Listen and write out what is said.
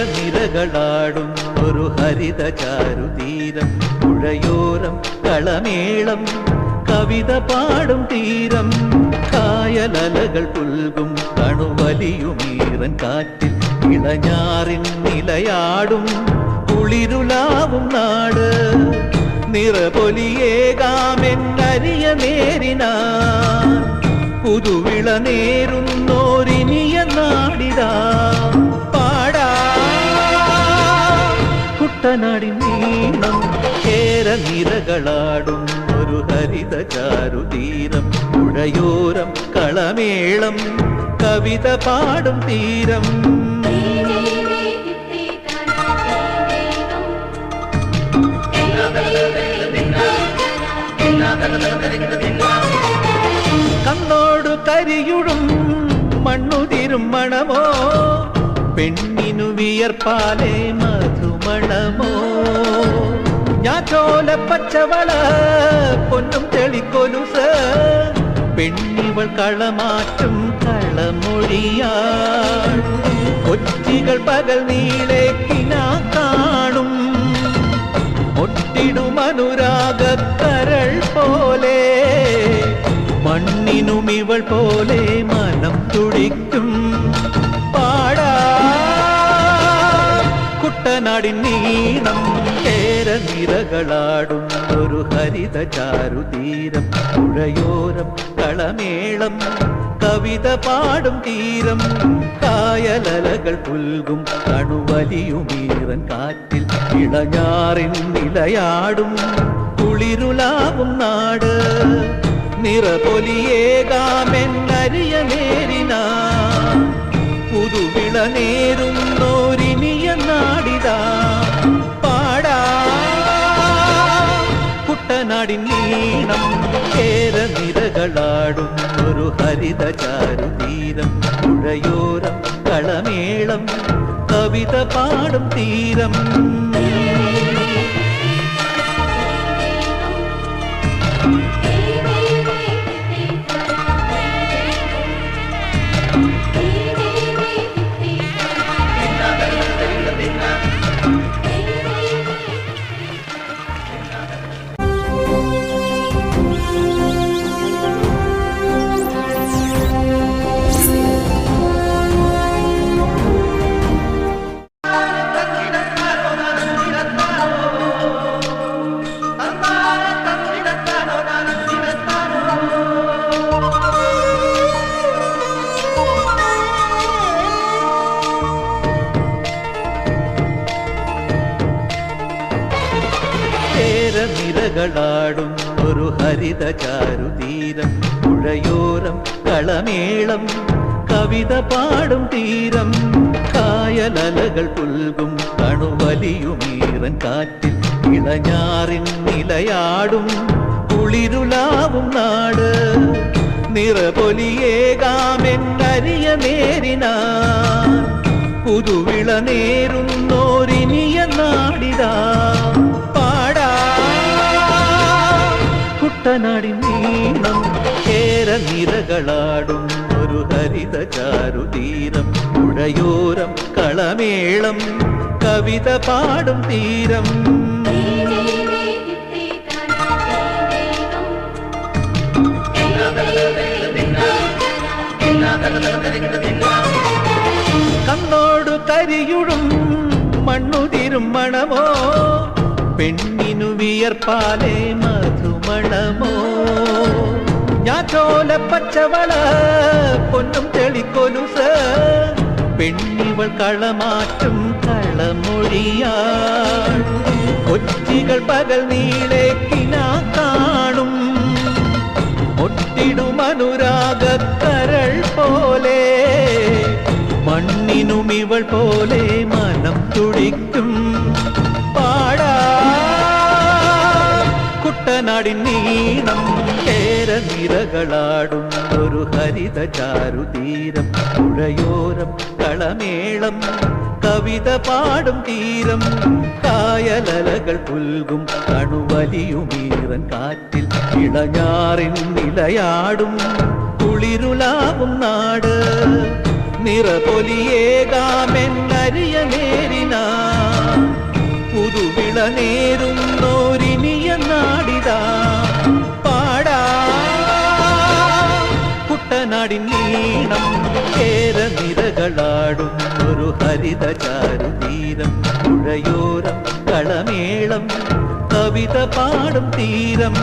കേരനിരകളാടും ഒരു ഹരിത ചാരുതീരം പുഴയോരം കളമേളം കവിത പാടും തീരം കായലലകൾ പുൽകും കണുവലിയുമീറൻ കാറ്റിൽ ഇളഞ്ഞാറിൻ നിലയാടും കുളിരുലാവും നാട് നിറപൊലിയേകാമെന്നരിയ നേരിനാ പുതുവിള നേരുന്നോരിനിയ നാടിതാ പാടാ കുട്ടനാടിൻ നീണം കേരനിരകളാടും ഒരു ഹരിത ചാരുതീരം പുഴയോരം കളമേളം കവിത പാടും തീരം കണ്ണോടു കരിയുടും മണ്ണുതിരും മണമോ പെണ്ണിനു വിയർപ്പാലേ മധുമണമോ ഞാറ്റോല പച്ചവള പൊന്നും തെളിക്കൊലുസ് പെണ്ണിവൾ കളമാറ്റും കളമൊഴിയാ കൊച്ചികൾ പകൽ നീളെ കിനാ കാണും ഒട്ടിടും അനുരാഗക്കരൾ പോലെ മണ്ണിനും ഇവൾ പോലെ മനം തുടിക്കും പാടാ കുട്ടനാടിൻ നീണം കേരനിരകളാടും ഒരു ഹരിത ചാരുതീരം പുഴയോരം കളമേളം കവിത പാടും തീരം കായലലകൾ പുൽകും കണുവലിയുമീറൻ കാറ്റിൽ ഇളഞ്ഞാറിൻ നിലയാടും കുളിരുലാവും നാട് നിറപൊലിയേകാമെന്നരിയ നേരിനാ പുതുവിള നേരുന്നോരിനിയ നാടിതാ പാടാ കുട്ടനാടിൻ നീണം കേരനിരകളാടും ഒരു ഹരിത ചാരുതീരം പുഴയോരം കളമേളം കവിത പാടും തീരം നിരകളാടും ഒരു ഹരിത ചാരുതീരം പുഴയോരം കളമേളം കവിത പാടും തീരം കായലലകൾ പുൽകും കണുവലിയുമീറൻ കാറ്റിൽ ഇളഞ്ഞാറിൻ നിലയാടും കുളിരുലാവും നാട് നിറപൊലിയേകാമെന്നരിയ നേരിനാ പുതുവിള നേരുന്നോരിനിയ നാടിതാ കുട്ടനാടിൻ നീണം കേരനിരകളാടും ഒരു ഹരിത ചാരുതീരം പുഴയോരം കളമേളം കവിത പാടും തീരം കണ്ണോടു കരിയുടും മണ്ണുതിരും മണമോ പെണ്ണിനു വിയർപ്പാലേ മധുമണമോ ഞാറ്റോല പച്ചവള പൊന്നും തെളിക്കൊലുസ് പെണ്ണിവൾ കളമാറ്റും കളമൊഴിയാ കൊച്ചികൾ പകൽ നീളെ കിനാ കാണും ഒട്ടിടും അനുരാഗക്കരൾ പോലെ മണ്ണിനും ഇവൾ പോലെ മനം തുടിക്കും പാടാ കുട്ടനാടിൻ നീണം കേരനിരകളാടും ഒരു ഹരിത ചാരുതീരം പുഴയോരം കളമേളം കവിത പാടും തീരം കായലലകൾ പുൽകും കണുവലിയുമീറൻ കാറ്റിൽ ഇളഞ്ഞാറിൻ നിലയാടും കുളിരുലാവും നാട് നിറപൊലിയേകാമെന്നരിയ നേരിന പുതുവിള നേരുന്നോരിനിയ നാടിതാ പാടാ കുട്ടനാടിൻ നീണം കേര നിരകളാടും ഒരു ഹരിത ചാരുതീരം പുഴയോരം കളമേളം കവിത പാടും തീരം